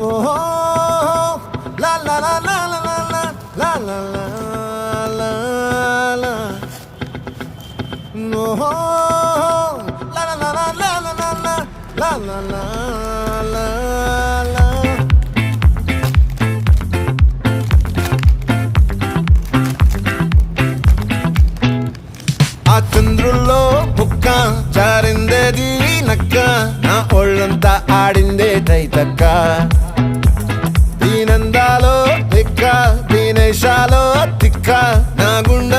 ఓహో లా లా లా లా లా లా లా లా లా లా ఓహో లా లా లా లా లా లా లా లా లా లా లా ఆ చంద్రుల్లో బుక్క జారిందేది నక్క నా ఒళ్ళంతా ఆడిందే తైతక్క దీనందాలో తిక్క దీనేశాలో తిక్క నా గుండె